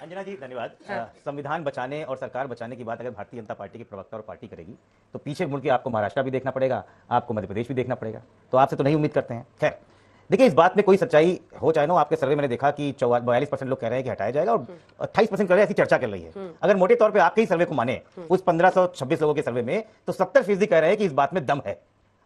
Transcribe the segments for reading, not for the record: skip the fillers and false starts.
अंजना जी धन्यवाद। संविधान बचाने और सरकार बचाने की बात अगर भारतीय जनता पार्टी के प्रवक्ता और पार्टी करेगी तो पीछे मुड़ के आपको महाराष्ट्र भी देखना पड़ेगा, आपको मध्य प्रदेश भी देखना पड़ेगा। तो आपसे तो नहीं उम्मीद करते हैं। खैर देखिए, इस बात में कोई सच्चाई हो चाहे ना, आपके सर्वे मैंने देखा कि 42% लोग कह रहे हैं कि हटाया जाएगा और 28% कह रहे हैं, ऐसी चर्चा चल रही है। अगर मोटे तौर पे आपके ही सर्वे को माने, उस 1526 लोगों के सर्वे में, तो 70% कह रहे हैं कि इस बात में दम है।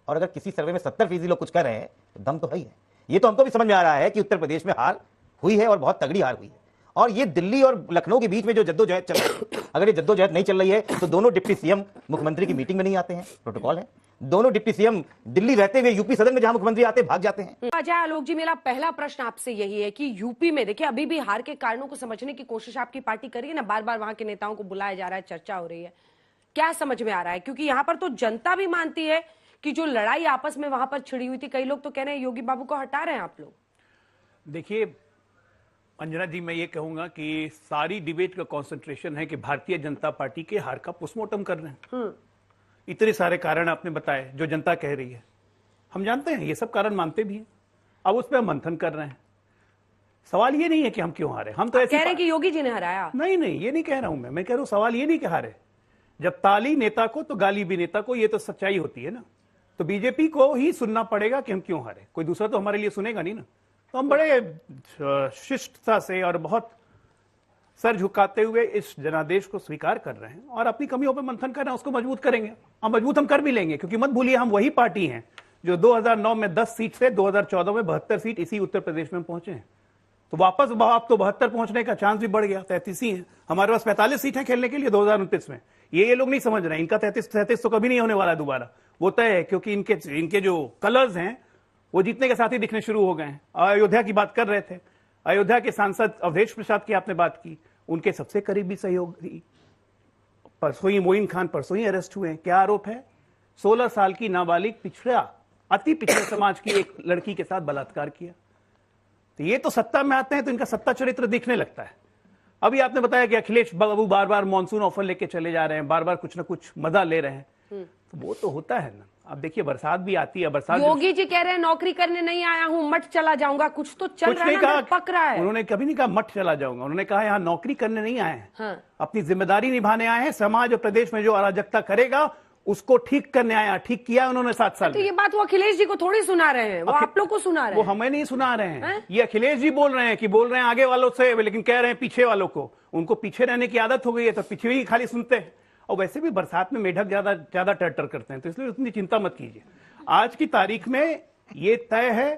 और अगर किसी सर्वे में 70% लोग कुछ कह रहे हैं तो दम तो है ही है। ये तो हमको भी समझ में आ रहा है कि उत्तर प्रदेश में हार हुई है और बहुत तगड़ी हार हुई है। और ये दिल्ली और लखनऊ के बीच में जो जद्दोजहद चल रही है, अगर ये जद्दोजहद नहीं चल रही है तो दोनों डिप्टी सीएम मुख्यमंत्री की मीटिंग में नहीं आते हैं, प्रोटोकॉल है। दोनों डिप्टी सीएम दिल्ली रहते हुए यूपी सदन में जहां मुख्यमंत्री आते भाग जाते हैं। अजय आलोक जी, मेरा पहला प्रश्न आपसे यही है कि यूपी में देखिए अभी भी हार के कारणों को समझने की कोशिश आपकी पार्टी कर रही है ना, बार बार वहां के नेताओं को बुलाया जा रहा है, चर्चा हो रही है, क्या समझ में आ रहा है? क्योंकि यहाँ पर तो जनता भी मानती है कि जो लड़ाई आपस में वहां पर छिड़ी हुई थी, कई लोग तो कह रहे हैं योगी बाबू को हटा रहे हैं आप लोग। देखिए अंजना जी, मैं ये कहूंगा कि सारी डिबेट का कंसंट्रेशन है कि भारतीय जनता पार्टी के हार का पोस्टमार्टम कर रहे हैं। इतने सारे कारण आपने बताए जो जनता कह रही है, हम जानते हैं, ये सब कारण मानते भी हैं। अब उस पर हम मंथन कर रहे हैं। सवाल ये नहीं है कि हम क्यों हारे, हम तो ऐसे कह रहे हैं कि योगी जी ने हराया। नहीं, ये नहीं कह रहा हूं मैं कह रहा हूं सवाल ये नहीं कि हारे। जब ताली नेता को तो गाली भी नेता को, ये तो सच्चाई होती है ना। तो बीजेपी को ही सुनना पड़ेगा कि हम क्यों हारे, कोई दूसरा तो हमारे लिए सुनेगा नहीं ना। तो हम बड़े शिष्टता से और बहुत सर झुकाते हुए इस जनादेश को स्वीकार कर रहे हैं और अपनी कमियों पर मंथन कर रहे हैं, उसको मजबूत करेंगे। हम मजबूत हम कर भी लेंगे, क्योंकि मत भूलिए हम वही पार्टी हैं जो 2009 में 10 सीट से 2014 में 72 सीट इसी उत्तर प्रदेश में पहुंचे हैं। तो वापस आप तो 72 पहुंचने का चांस भी बढ़ गया, 33 ही है। हमारे पास 45 सीटें खेलने के लिए 2029 में। ये लोग नहीं समझ रहे हैं, इनका 33 तो कभी नहीं होने वाला दोबारा, वो तय है। क्योंकि इनके जो कलर्स हैं वो जीतने के साथ ही दिखने शुरू हो गए हैं। अयोध्या की बात कर रहे थे, अयोध्या के सांसद अवधेश प्रसाद की आपने बात की, उनके सबसे करीबी सहयोगी परसों ही मोइन खान परसों ही अरेस्ट हुए हैं। क्या आरोप है? 16 साल की नाबालिग अति पिछड़े समाज की एक लड़की के साथ बलात्कार किया। तो ये तो सत्ता में आते हैं तो इनका सत्ता चरित्र दिखने लगता है। अभी आपने बताया कि अखिलेश बाबू बार बार मॉनसून ऑफर लेके चले जा रहे हैं, बार बार कुछ ना कुछ मजा ले रहे हैं, तो वो तो होता है ना। अब देखिए बरसात भी आती है, बरसात योगी जी कह रहे हैं नौकरी करने नहीं आया हूं, मठ चला जाऊंगा, कुछ तो चल रहा है, पक रहा है। उन्होंने कभी नहीं कहा मठ चला जाऊंगा, उन्होंने कहा यहाँ नौकरी करने नहीं आए हैं। हाँ। अपनी जिम्मेदारी निभाने आए हैं। समाज और प्रदेश में जो अराजकता करेगा उसको ठीक करने आया, ठीक किया उन्होंने 7 साल। तो ये बात वो अखिलेश जी को थोड़ी सुना रहे हैं, वो आप लोग को सुना रहे हैं। वो हमें नहीं सुना रहे हैं, ये अखिलेश जी बोल रहे हैं आगे वालों से, लेकिन कह रहे हैं पीछे वालों को। उनको पीछे रहने की आदत हो गई है तो पीछे ही खाली सुनते हैं। और वैसे भी बरसात में मेढक ज्यादा टर्टर करते हैं, तो इसलिए उतनी चिंता मत कीजिए। आज की तारीख में ये तय है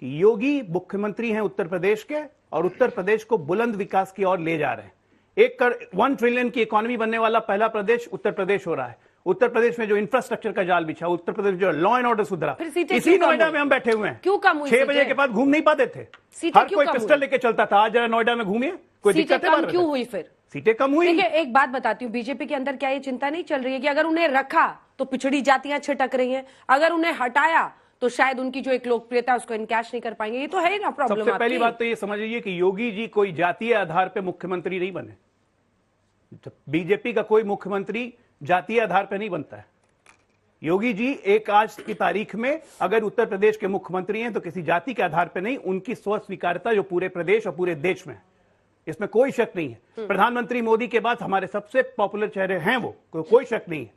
कि योगी मुख्यमंत्री हैं उत्तर प्रदेश के, और उत्तर प्रदेश को बुलंद विकास की ओर ले जा रहे हैं। 1 ट्रिलियन की इकोनॉमी बनने वाला पहला प्रदेश उत्तर प्रदेश हो रहा है। उत्तर प्रदेश में जो इंफ्रास्ट्रक्चर का जाल बिछा, उत्तर प्रदेश में जो लॉ एंड ऑर्डर सुधरा, इसी नोएडा में हम बैठे हुए हैं। क्यों कम हुई? 6 बजे के बाद घूम नहीं पाते थे, हर कोई पिस्टल लेके चलता था। आज जरा नोएडा में घूमिए, कोई दिक्कत है? क्यों हुई? फिर सीटें कम हुई। देखिए एक बात बताती हूँ, बीजेपी के अंदर क्या ये चिंता नहीं चल रही है कि अगर उन्हें रखा तो पिछड़ी जातियां छिटक रही हैं, अगर उन्हें हटाया तो शायद उनकी जो एक लोकप्रियता उसको इनकैश नहीं कर पाएंगे? ये तो है ना प्रॉब्लम। सबसे पहली बात तो ये समझिए कि योगी जी कोई जातीय आधार पर मुख्यमंत्री नहीं बने। बीजेपी का कोई मुख्यमंत्री जातीय आधार पर नहीं बनता है। योगी जी एक आज की तारीख में अगर उत्तर प्रदेश के मुख्यमंत्री हैं तो किसी जाति के आधार पर नहीं, उनकी स्व स्वीकार्यता जो पूरे प्रदेश और पूरे देश में है, इसमें कोई शक नहीं है। प्रधानमंत्री मोदी के बाद हमारे सबसे पॉपुलर चेहरे हैं वो, कोई शक नहीं है।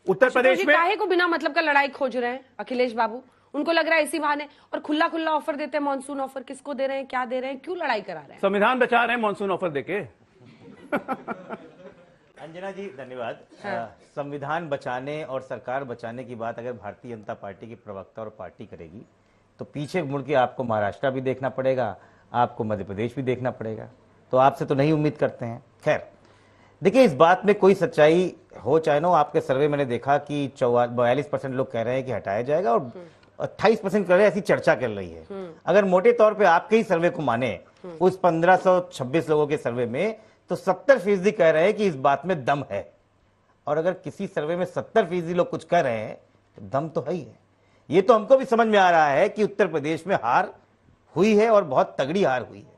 उत्तर प्रदेश में काहे को बिना मतलब का लड़ाई खोज रहे हैं अखिलेश बाबू? उनको लग रहा है इसी बहाने, और खुला ऑफर देते हैं, मॉनसून ऑफर किसको दे रहे हैं, क्या दे रहे हैं, क्यों लड़ाई करा रहे हैं? संविधान बचा रहे हैं मॉनसून ऑफर देके। अंजना जी धन्यवाद। संविधान बचाने और सरकार बचाने की बात अगर भारतीय जनता पार्टी के प्रवक्ता और पार्टी करेगी तो पीछे मुड़ के आपको महाराष्ट्र भी देखना पड़ेगा, आपको मध्य प्रदेश भी देखना पड़ेगा। तो आपसे तो नहीं उम्मीद करते हैं। खैर देखिए, इस बात में कोई सच्चाई हो चाहे ना, आपके सर्वे मैंने देखा कि 42% लोग कह रहे हैं कि हटाया जाएगा और 28% कह रहे हैं, ऐसी चर्चा चल रही है। अगर मोटे तौर पर आपके ही सर्वे को माने, उस 1526 लोगों के सर्वे में, तो 70% कह रहे हैं कि इस बात में दम है। और अगर किसी सर्वे में 70% लोग कुछ कह रहे हैं तो दम तो है ही है। ये तो हमको भी समझ में आ रहा है कि उत्तर प्रदेश में हार हुई है और बहुत तगड़ी हार हुई है।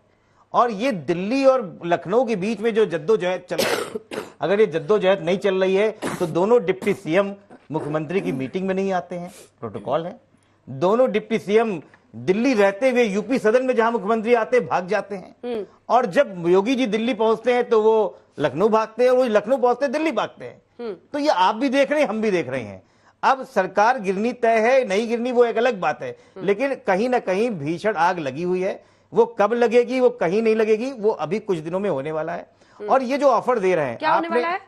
और ये दिल्ली और लखनऊ के बीच में जो जद्दोजहद चल रही है, अगर ये जद्दोजहद नहीं चल रही है तो दोनों डिप्टी सीएम मुख्यमंत्री की मीटिंग में नहीं आते हैं, प्रोटोकॉल है। दोनों डिप्टी सीएम दिल्ली रहते हुए यूपी सदन में जहां मुख्यमंत्री आते हैं भाग जाते हैं, और जब योगी जी दिल्ली पहुंचते हैं तो वो लखनऊ भागते हैं, और वो लखनऊ पहुंचते हैं दिल्ली भागते हैं। तो ये आप भी देख रहे हैं, हम भी देख रहे हैं। अब सरकार गिरनी तय है, नहीं गिरनी वो एक अलग बात है, लेकिन कहीं ना कहीं भीषण आग लगी हुई है। वो कब लगेगी, वो कहीं नहीं लगेगी, वो अभी कुछ दिनों में होने वाला है। और ये जो ऑफर दे रहे हैं, क्या होने वाला है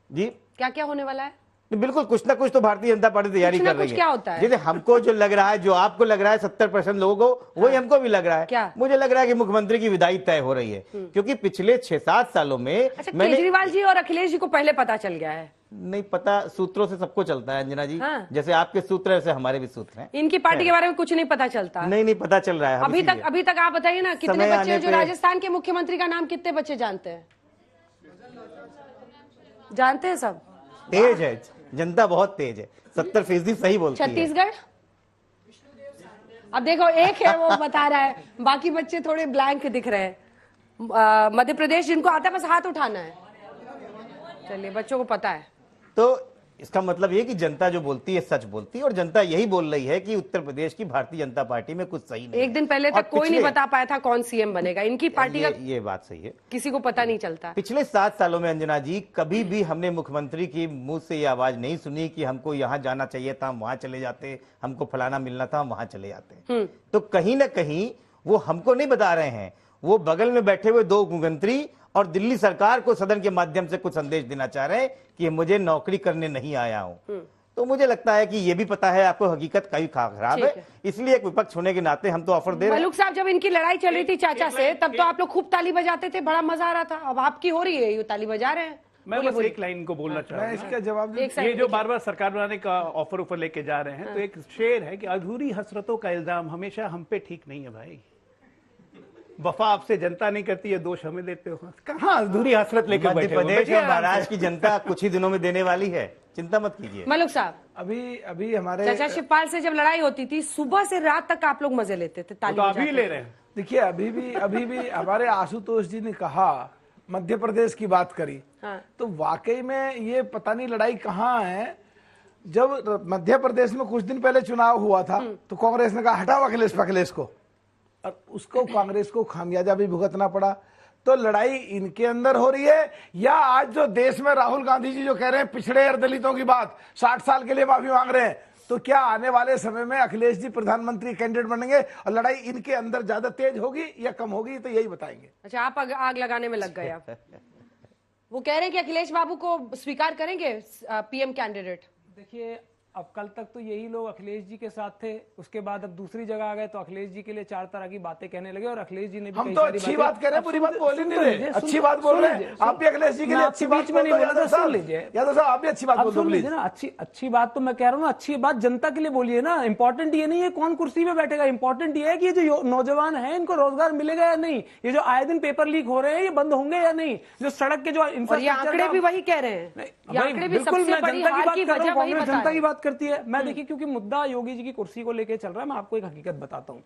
जी, क्या क्या होने वाला है? बिल्कुल कुछ ना कुछ तो भारतीय जनता पार्टी तैयारी कर रही है। क्या होता है? जैसे हमको जो लग रहा है, जो आपको लग रहा है 70% लोगों को, वही हमको भी लग रहा है। क्या? मुझे लग रहा है कि मुख्यमंत्री की विदाई तय हो रही है, क्योंकि पिछले 6-7 सालों में अच्छा, केजरीवाल जी और अखिलेश जी को पहले पता चल गया है? नहीं पता, सूत्रों से सबको चलता है अंजना जी। हाँ। जैसे आपके सूत्र है वैसे हमारे भी सूत्र हैं। इनकी पार्टी के बारे में कुछ नहीं पता चलता? नहीं पता चल रहा है अभी तक आप बताइए ना, कितने बच्चे जो राजस्थान के मुख्यमंत्री का नाम कितने बच्चे जानते हैं? जानते हैं सब? तेज है जनता, बहुत तेज है, 70% सही बोलती है। छत्तीसगढ़ अब देखो एक है वो बता रहा है, बाकी बच्चे थोड़े ब्लैंक दिख रहे हैं। मध्य प्रदेश जिनको आता है बस हाथ उठाना है। चलिए, बच्चों को पता है। तो इसका मतलब ये कि जनता जो बोलती है सच बोलती है, और जनता यही बोल रही है कि उत्तर प्रदेश की भारतीय जनता पार्टी में कुछ सही नहीं। एक दिन पहले तक कोई नहीं बता पाया था कौन सीएम बनेगा, इनकी पार्टी का ये बात सही है, किसी को पता नहीं चलता। पिछले 7 सालों में अंजना जी कभी भी हमने मुख्यमंत्री की मुंह से ये आवाज नहीं सुनी कि हमको यहाँ जाना चाहिए था, हम वहां चले जाते, हमको फलाना मिलना था, हम वहां चले जाते। तो कहीं ना कहीं वो हमको नहीं बता रहे हैं, वो बगल में बैठे हुए 2 मुख्यमंत्री और दिल्ली सरकार को सदन के माध्यम से कुछ संदेश देना चाह रहे हैं कि मुझे नौकरी करने नहीं आया हूं। तो मुझे लगता है कि ये भी पता है आपको हकीकत कई खराब है, इसलिए एक विपक्ष होने के नाते हम तो ऑफर दे रहे हैं। मलूक साहब, जब इनकी लड़ाई चल रही थी चाचा से, तब तो आप लोग खूब ताली बजाते थे, बड़ा मजा आ रहा था। अब आपकी हो रही है, ये ताली बजा रहे हैं। मैं बस एक लाइन को बोलना चाहता हूँ, इसका जवाब ये जो बार बार सरकार बनाने का ऑफर ऊपर लेके जा रहे हैं, तो एक शेर है कि अधूरी हसरतों का इल्जाम हमेशा हम पे ठीक नहीं है भाई। वफा आपसे जनता नहीं करती है, दोष हमें देते हो। कहाँ अधूरी हसरत लेकर बैठे हो? मध्य प्रदेश और महाराष्ट्र की जनता कुछ ही दिनों में देने वाली है, चिंता मत कीजिए। मलूक साहब, अभी हमारे चाचा शिवपाल से जब लड़ाई होती थी, सुबह से रात तक आप लोग मजे लेते थे, ताली तो अभी ले रहे हैं। देखिए, अभी भी हमारे आशुतोष जी ने कहा, मध्य प्रदेश की बात करी, तो वाकई में ये पता नहीं लड़ाई कहाँ है। जब मध्य प्रदेश में कुछ दिन पहले चुनाव हुआ था, तो कांग्रेस ने कहा हटाओ अखिलेश को, और उसको कांग्रेस को खामियाजा भी भुगतना पड़ा। तो लड़ाई इनके अंदर हो रही है, या आज जो देश में राहुल गांधी जी जो कह रहे हैं पिछड़े और दलितों की बात, 60 साल के लिए माफी मांग रहे हैं, तो क्या आने वाले समय में अखिलेश जी प्रधानमंत्री कैंडिडेट बनेंगे और लड़ाई इनके अंदर ज्यादा तेज होगी या कम होगी, तो यही बताएंगे। अच्छा, आप आग लगाने में लग गए। आप वो कह रहे हैं कि अखिलेश बाबू को स्वीकार करेंगे पीएम कैंडिडेट। देखिए, अब कल तक तो यही लोग अखिलेश जी के साथ थे, उसके बाद अब दूसरी जगह आ गए तो अखिलेश जी के लिए 4 तरह की बातें कहने लगे, और अखिलेश जी ने भी हम तो अच्छी बात कह रहे हैं, बुरी बात बोल ही नहीं रहे, अच्छी बात बोल रहे हैं। आप भी अखिलेश जी के लिए अच्छी बात में नहीं बोल रहे, सुन लीजिए यादव साहब, आप भी अच्छी बात बोल लीजिए ना। अच्छी बात तो मैं कह रहा हूँ ना, अच्छी बात जनता के लिए बोलिए ना। इंपॉर्टेंट ये नहीं है कौन कुर्सी पे बैठेगा, इंपॉर्टेंट ये है कि ये जो नौजवान है इनको रोजगार मिलेगा या नहीं, ये जो आए दिन पेपर लीक हो रहे हैं ये बंद होंगे या नहीं, जो सड़क के जो आंकड़े भी वही कह रहे हैं, बिल्कुल मैं जनता की बात करती है। मैं देखिए, क्योंकि मुद्दा योगी जी की कुर्सी को लेकर चल रहा है, मैं आपको एक हकीकत बताता हूं।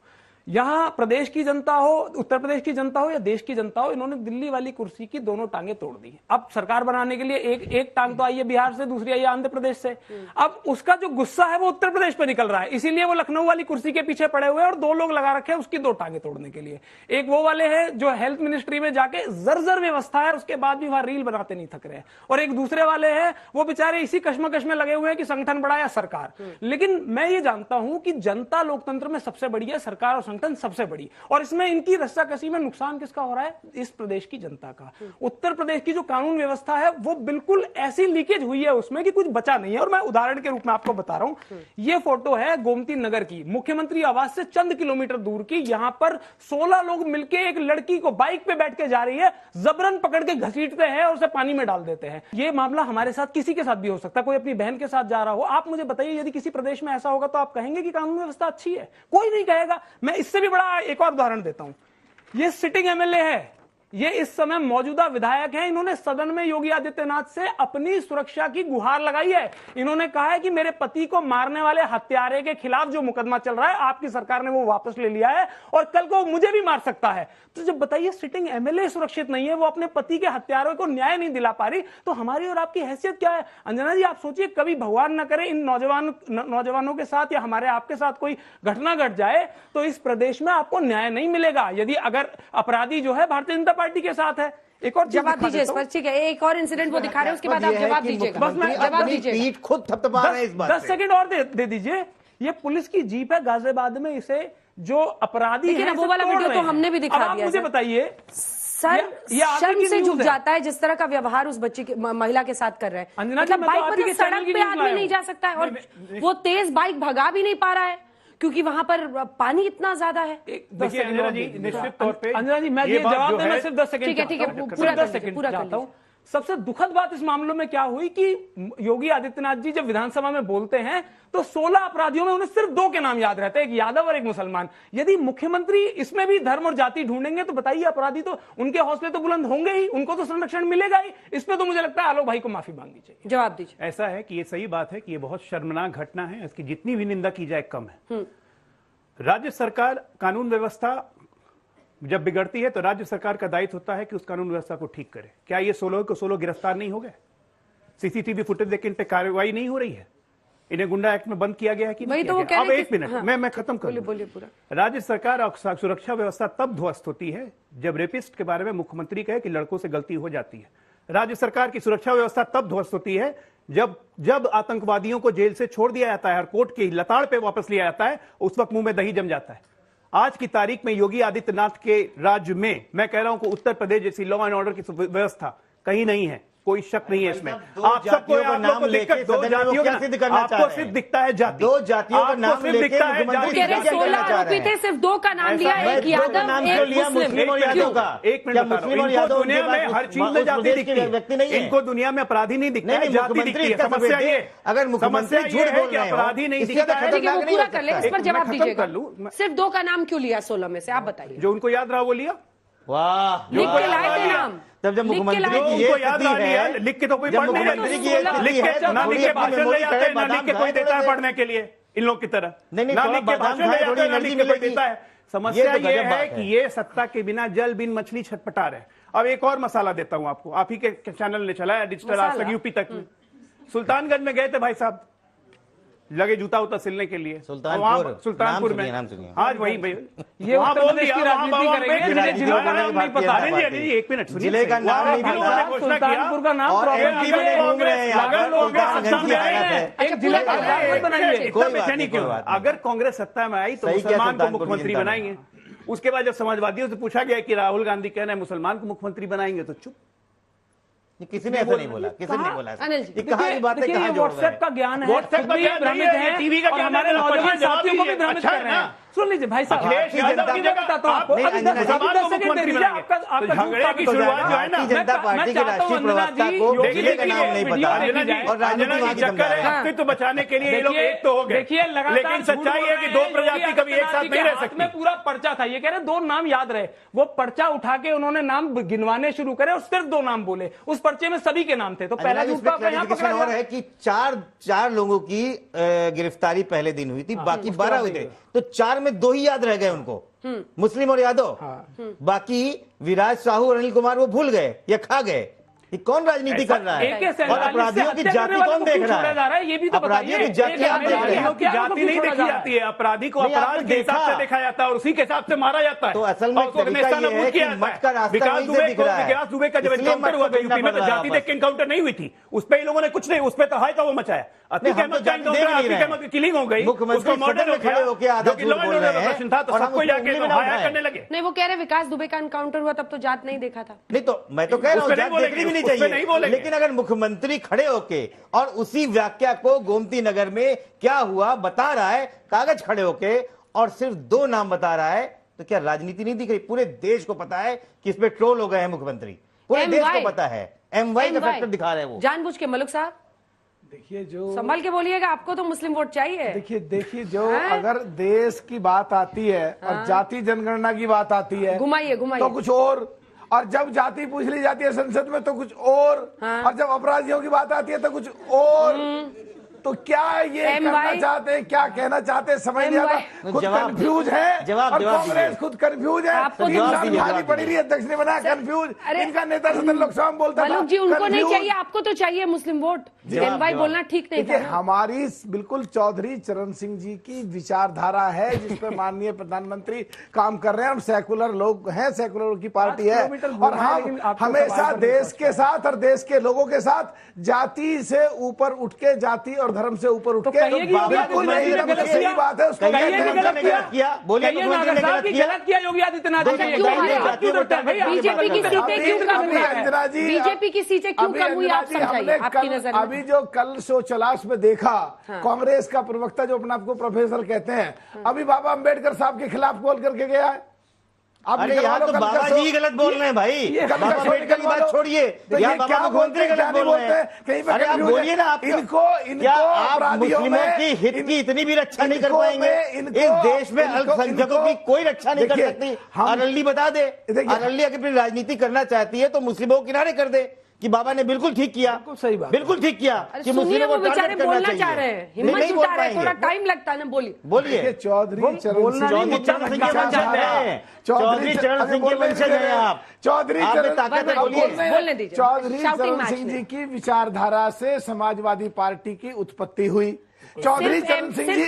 यहां प्रदेश की जनता हो, उत्तर प्रदेश की जनता हो या देश की जनता हो, इन्होंने दिल्ली वाली कुर्सी की दोनों टांगे तोड़ दी। अब सरकार बनाने के लिए एक टांग तो आई है बिहार से, दूसरी आई है आंध्र प्रदेश से। अब उसका जो गुस्सा है वो उत्तर प्रदेश पे निकल रहा है, इसीलिए वो लखनऊ वाली कुर्सी के पीछे पड़े हुए हैं और 2 लोग लगा रखे हैं उसकी 2 टांगे तोड़ने के लिए। एक वो वाले हैं जो हेल्थ मिनिस्ट्री में जाके जर्जर व्यवस्था है, उसके बाद भी वहां रील बनाते नहीं थक रहे हैं, और एक दूसरे वाले हैं वो बेचारे इसी कश्मकश में लगे हुए हैं कि संगठन बड़ा या सरकार। लेकिन मैं ये जानता हूं कि जनता लोकतंत्र में सबसे बड़ी है, सरकार और संगठन सबसे बड़ी, और इसमें इनकी रस्साकसी में नुकसान किसका हो रहा है? इस प्रदेश की जनता का। उत्तर प्रदेश की जो कानून व्यवस्था है वो बिल्कुल ऐसी लीकेज हुई है उसमें कि कुछ बचा नहीं है। और मैं उदाहरण के रूप में आपको बता रहा हूं, ये फोटो है गोमती नगर की, मुख्यमंत्री आवास से चंद किलोमीटर दूर की। यहां पर 16 लोग मिलकर एक लड़की को बाइक पे बैठ के जा रही है, जबरन पकड़ के घसीटते हैं और उसे पानी में डाल देते हैं। ये मामला हमारे साथ किसी के साथ भी हो सकता है, कोई अपनी बहन के साथ जा रहा हो। आप मुझे बताइए, यदि किसी प्रदेश में ऐसा होगा तो आप कहेंगे कि कानून व्यवस्था अच्छी है? कोई नहीं कहेगा। मैं इससे भी बड़ा एक और उदाहरण देता हूं। ये सिटिंग एमएलए है, ये इस समय मौजूदा विधायक हैं। इन्होंने सदन में योगी आदित्यनाथ से अपनी सुरक्षा की गुहार लगाई है। इन्होंने कहा है कि मेरे पति को मारने वाले हत्यारे के खिलाफ जो मुकदमा चल रहा है, आपकी सरकार ने वो वापस ले लिया है और कल को मुझे भी मार सकता है। तो जब बताइए सिटिंग एमएलए सुरक्षित नहीं है, वो अपने पति के हत्यारों को न्याय नहीं दिला पा रही, तो हमारी और आपकी हैसियत क्या है? अंजना जी, आप सोचिए, कभी भगवान न करे इन नौजवानों के साथ या हमारे आपके साथ कोई घटना घट जाए तो इस प्रदेश में आपको न्याय नहीं मिलेगा, यदि अगर अपराधी जो है भारतीय जनता पार्टी के साथ है। एक और जवाब दीजिए इस पर, ठीक है? एक और इंसिडेंट वो दिखा रहे हैं, उसके बाद आप जवाब दीजिएगा। बस मैं जवाब दीजिएगा। पीठ खुद थपथपा रहे हैं इस बात 10 सेकंड और दे दीजिए। ये पुलिस की जीप है गाजियाबाद में, इसे जो अपराधी है वो वाला वीडियो तो हमने भी दिखा दिया। मुझे बताइए सर, शर्म से झुक जाता है जिस तरह का व्यवहार उस बच्ची की महिला के साथ कर रहे हैं। मतलब बाइक पर तो सड़क पे आदमी नहीं जा सकता है और वो तेज बाइक भगा भी नहीं पा रहा है क्योंकि वहां पर पानी इतना ज्यादा है। देखिए अंजना जी, निश्चित तौर पे अंजना जी, मैं ये जवाब देना सिर्फ 10 सेकंड, ठीक है, पूरा 10 सेकंड चाहता हूं। सबसे दुखद बात इस मामले में क्या हुई कि योगी आदित्यनाथ जी जब विधानसभा में बोलते हैं तो 16 अपराधियों में उन्हें सिर्फ 2 के नाम याद रहते हैं, एक यादव और एक मुसलमान। यदि मुख्यमंत्री इसमें भी धर्म और जाति ढूंढेंगे तो बताइए, अपराधी तो उनके हौसले तो बुलंद होंगे ही, उनको तो संरक्षण मिलेगा ही। इस पे तो मुझे लगता है आलोक भाई को माफी मांगनी चाहिए। जवाब दीजिए। ऐसा है कि ये सही बात है कि ये बहुत शर्मनाक घटना है, इसकी जितनी भी निंदा की जाए कम है। राज्य सरकार कानून व्यवस्था जब बिगड़ती है तो राज्य सरकार का दायित्व होता है कि उस कानून व्यवस्था को ठीक करे। क्या ये 16 को 16 गिरफ्तार नहीं हो गए? सीसीटीवी फुटेज देख के इन पे कार्रवाई नहीं हो रही है? इन्हें गुंडा एक्ट में बंद किया गया है कि नहीं? तो अब एक मिनट, मैं खत्म करूं। बोलिए पूरा। राज्य सरकार और सुरक्षा व्यवस्था तब ध्वस्त होती है जब रेपिस्ट के बारे में मुख्यमंत्री कहे कि लड़कों से गलती हो जाती है। राज्य सरकार की सुरक्षा व्यवस्था तब ध्वस्त होती है जब आतंकवादियों को जेल से छोड़ दिया जाता है और कोर्ट की लताड़ पे वापस लिया जाता है, उस वक्त मुंह में दही जम जाता है। आज की तारीख में योगी आदित्यनाथ के राज्य में, मैं कह रहा हूं कि उत्तर प्रदेश जैसी लॉ एंड ऑर्डर की व्यवस्था कहीं नहीं है, कोई शक नहीं है इसमें। आप सबको नाम लेकर 2 जातियों का सिद्ध करना आपको सिर्फ दिखता है जाति, 2 जातियों का नाम लेके मुख्यमंत्री 16 आरोपी थे, सिर्फ 2 का नाम लिया, एक यादव एक मुस्लिम और यादव का। एक मिनट, मुस्लिम और यादव दुनिया में हर चीज में जाति दिखती है, व्यक्ति नहीं है। इनको दुनिया में अपराधी नहीं दिखता है, जाति दिखती है। समस्या ये, अगर मुख्यमंत्री झूठ बोल रहे हैं अपराधी नहीं दिखता है, ठीक है, वो पूरा कर ले, इस पर जवाब दीजिएगा। सिर्फ 2 का नाम क्यों लिया 16 में से, आप बताइए। जो उनको याद रहा वो लिया। वाह, लिख के लाए थे नाम, तब जब मुख्यमंत्री की ये याद आ रही है, लिख के तो कोई पढ़ नहीं, लिख के ना लिख के भाषण ले जाते हैं, ना लिख के कोई देता है पढ़ने के लिए इन लोग की तरह, ना लिख के भाषण ले जाते हैं, ना लिख के कोई देता है। समस्या ये है कि ये सत्ता के बिना जल बिन मछली छटपटा रहे। अब एक और मसाला देता हूं आपको, आप ही के चैनल ने चलाया डिजिटल आज तक यूपी तक में। सुल्तानगंज में गए थे भाई साहब, लगे जूता उता सिलने के लिए, सुल्तानपुर में, आज वही ये बोल दिया, नहीं पता। एक मिनट सुनिए, जिले का नाम नहीं पता, सुल्तानपुर का नाम अगर कांग्रेस सत्ता में आई तो मुसलमान को मुख्यमंत्री बनाएंगे। उसके बाद जब समाजवादियों से पूछा गया कि राहुल गांधी कह रहे हैं मुसलमान को मुख्यमंत्री बनाएंगे, तो चुप। किसी ने ऐसा नहीं बोला, किसी ने बोला। अनिल जी, कहां की बातें कहां जोड़ रहे हैं? व्हाट्सएप का ज्ञान है, व्हाट्सएप का ज्ञान भ्रमित है, टीवी का ज्ञान, हमारे नौजवान साथियों को भी भ्रमित कर रहे हैं। सुन लीजिए भाई साहब, अखिलेश यादव की जगह बताता हूं आपको, नहीं, अंजना जी, आपका झगड़े की शुरुआत जो है ना, भारतीय जनता पार्टी के राष्ट्रीय प्रवक्ता को जिले का नाम नहीं पता और राजनीति वहां की चक्कर है। अस्तित्व बचाने के लिए ये लोग एक तो हो गए, देखिए लेकिन सच्चाई है कि 2 प्रजाति कभी एक साथ नहीं रह सकती। में पूरा पर्चा था, ये कह रहे 2 नाम याद रहे, वो पर्चा उठा के उन्होंने नाम गिनवाने शुरू करे और सिर्फ 2 नाम बोले, उस पर्चे में सभी के नाम थे। तो पहला झूठ और है कि 4 लोगों की गिरफ्तारी पहले दिन हुई थी, बाकी 12 हुए थे, तो 4 में 2 ही याद रह गए उनको, मुस्लिम और यादव। बाकी विराज साहू और अनिल कुमार वो भूल गए या खा गए। ये कौन राजनीति कर रहा है? और अपराधियों की जाति कौन देख रहा है? ये भी तो अपराधियों की जाति आप देख रहे हैं? की जाति नहीं देखी जाती है, अपराधी को अपराध के हिसाब से देखा जाता है और उसी के हिसाब से मारा जाता है। तो असल में तरीका ये है कि मत का रास्ता विकास वहीं से दिख रहा है। विकास दुबे का जब एनकाउंटर हुआ था यूपी में, तो जाति देख के एनकाउंटर नहीं हुई थी, उस पर इन लोगों ने कुछ नहीं, उस पर तो हाय का वो मचाया, किलिंग हो गई, उसको मर्डर हो गया, जो कि लॉ एंड ऑर्डर का प्रश्न था, तो सबको जाके करने लगे। नहीं, वो कह रहे विकास दुबे का एनकाउंटर हुआ तब तो जात नहीं देखा था। नहीं, तो मैं तो कह रहा हूँ जात देखनी भी नहीं चाहिए, लेकिन अगर मुख्यमंत्री खड़े होके और उसी व्याख्या को गोमती नगर में क्या हुआ बता रहा है, कागज खड़े होके, और सिर्फ 2 नाम बता रहा है, तो क्या राजनीति नहीं दिख रही? पूरे देश को पता है कि इस पे ट्रोल हो गए हैं मुख्यमंत्री, पूरे देश को पता है। MY का फैक्टर दिखा रहे हैं वो जानबूझ के। मलुक साहब देखिए, जो संभल के बोलिएगा, आपको तो मुस्लिम वोट चाहिए। देखिए जो अगर देश की बात आती है और जाति जनगणना की बात आती है, घुमाइए तो कुछ और, और जब जाति पूछ ली जाती है संसद में तो कुछ और, और जब अपराधियों की बात आती है तो कुछ और। तो क्या ये करना चाहते हैं, क्या कहना चाहते हैं, समझ नहीं आता। खुद कंफ्यूज है और कांग्रेस खुद कंफ्यूज है। खाली पड़ी रही अध्यक्ष ने बना कंफ्यूज। इनका नेता सदन लोकसभा में बोलता था जी उनको नहीं चाहिए, आपको तो चाहिए मुस्लिम वोट। एम वाई बोलना ठीक नहीं था। हमारी बिल्कुल चौधरी चरण सिंह जी की विचारधारा है जिस पर माननीय प्रधानमंत्री काम कर रहे हैं। हम सेकुलर लोग हैं, सेकुलर की पार्टी है और हम हमेशा देश के साथ और देश के लोगों के साथ जाति से ऊपर उठ के, जाति और धर्म से ऊपर उठ के बिल्कुल सही बात है। उसको गलत किया योगी आदित्यनाथ बीजेपी की सीटें क्यों कम हुई? बीजेपी की सीटें क्यों कम हुई आप समझाइए आपकी नजर में। अभी जो कल शो चलाश में देखा, कांग्रेस का प्रवक्ता जो अपने आपको प्रोफेसर कहते हैं, अभी बाबा अंबेडकर साहब के खिलाफ बोल करके गया है। अरे यहाँ तो बाबा जी गलत बोल रहे हैं भाई, बाबा अम्बेडकर की बात छोड़िए, यहाँ बाबा मुख्यमंत्री गलत बोल रहे हैं। अरे आप बोलिए ना, आप क्या आप मुस्लिमों की हित की इतनी भी रक्षा नहीं कर पाएंगे? इस देश में अल्पसंख्यकों की कोई रक्षा नहीं कर सकती। अरल्ली बता दे, अरल्ली अगर अपनी राजनीति करना चाहती है तो मुस्लिमों को किनारे कर दे कि बाबा ने बिल्कुल ठीक किया, सही बात, बिल्कुल ठीक किया कि मुस्लिमों को टारगेट करना चाहिए। चाह रहे हैं, हिम्मत जुटा रहे हैं, थोड़ा टाइम लगता है ना। बोलिए चौधरी चरण सिंह चौधरी चरण सिंह के वंशज हैं आप। चौधरी बोलने दीजिए। चौधरी चरण सिंह जी की विचारधारा से समाजवादी पार्टी की उत्पत्ति हुई। चौधरी चरण सिंह जी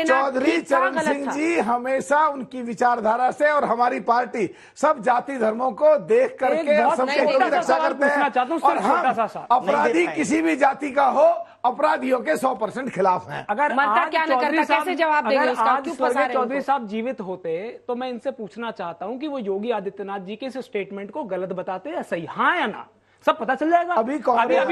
चौधरी चरण सिंह जी हमेशा उनकी विचारधारा से और हमारी पार्टी सब जाति धर्मों को देख करके सबको रक्षा करते हैं और हम अपराधी किसी भी जाति का हो, अपराधियों के 100% खिलाफ हैं। अगर क्या न करता, कैसे जवाब देंगे इसका? क्यों फंसा रहे हैं चौधरी साहब जीवित होते तो मैं इनसे पूछना चाहता हूं कि वो योगी आदित्यनाथ जी के इस स्टेटमेंट को गलत बताते या सही, हाँ या ना? सब पता चल जाएगा। अभी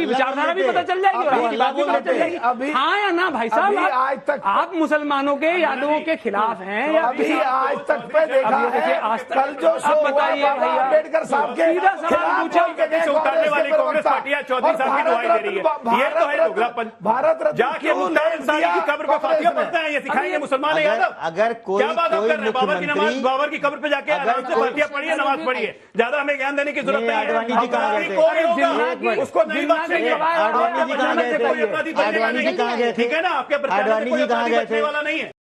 विचारधारा भी पता चल जाएगी और आपकी बात भी पता चल जाएगी। अभी हाँ या ना भाई साहब? आज तक आप मुसलमानों के, यादवों के खिलाफ हैं या अभी आज तक पे देखा है? कल जो आप बताइए भैया, अम्बेडकर साहब के सीधा सवाल पूछा, उतारने वाली कांग्रेस पार्टी चौधरी साहब की दुआई दे रही है। ये तो है दोगलापन। भारत रत्न जाके मुफ्तार अंसारी की कब्र पर फातिहा पढ़ते हैं, ये सिखाएंगे मुसलमान है यादव? अगर कोई क्या बात कर रहे हैं? बाबर की नमाज, बाबर की कब्र पे जाके आराम से फातिहा पढ़िए, नमाज पढ़िए, ज्यादा हमें ज्ञान देने की जरूरत नहीं है। आडवाणी जी कहाँ गए थे? उसको नहीं बख्शेंगे। आडवाणी जी कहाँ गए थे? ठीक है ना, आपके आडवाणी जी कहाँ गए थे? वाला नहीं है।